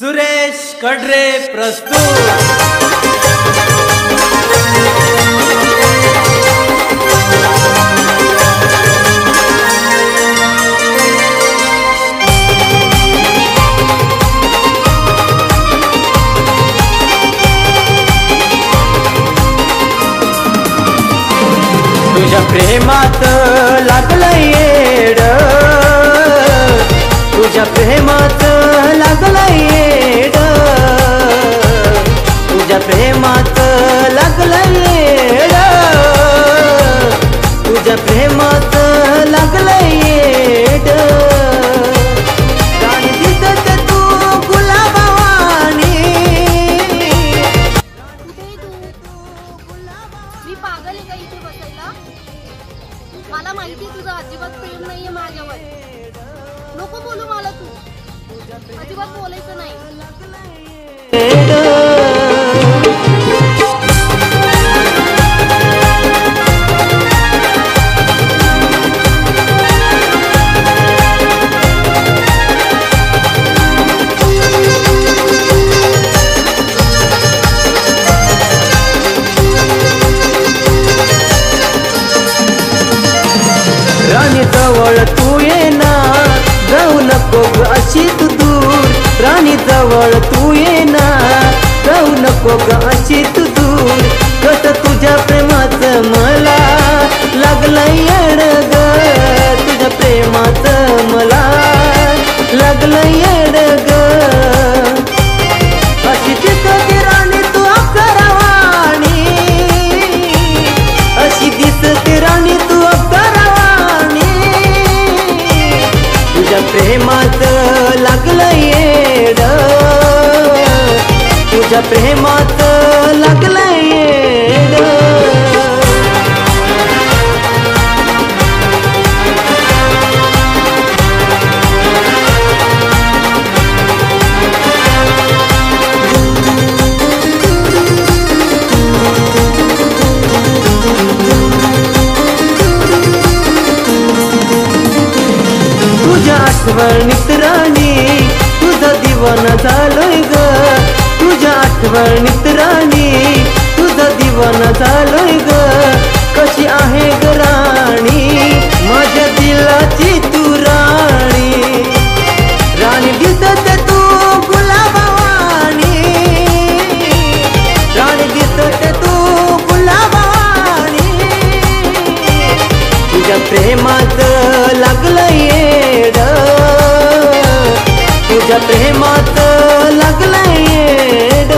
सुरेश कडरे प्रस्तुत। तुझ्या प्रेमात लागलं येड, तुझ्या प्रेमात लागलं येड, तुझ्या प्रेमात लागलं येड, तुझ्या प्रेमात लागलं येड। गाणी दिसत तू गुलाबावानी, मी पागल आहे का इथे बसायला? मला माहिती तुझं अजिबात प्रेम नाहीये माझ्यावर। नको बोलू मला, तू अजिबात बोलायचं नाही। राणी जवळ तू ये ना, जाऊ नको ग अशी तू दूर। राणी जवळ तू ये ना, जाऊ नको ग अशी तू दूर। कस तुझ्या प्रेमाचं मला लागलं येड ग, तुझ्या प्रेमाचं मला लागलं येड ग। अशी दिसते राणी तू अप्सरावाणी, अशी दिसते राणी तू अप्सरावाणी। तुझ्या प्रेमात लागलं येड, तुझ्या प्रेमात लागलं येड। तुझ्या आठवणीत राणी तुझा दिवाना झालोय ग, तुझ्या आठवणीत राणी तुझा दिवाना झालोय ग। कशी आहे ग राणी माझ्या दिलाची तू राणी, राणी दिसत तू गुलाबावानी, राणी दिसत तू गुलाबावानी। तुझ्या प्रेमात लागलं येड, तुझ्या प्रेमात लागलं येड।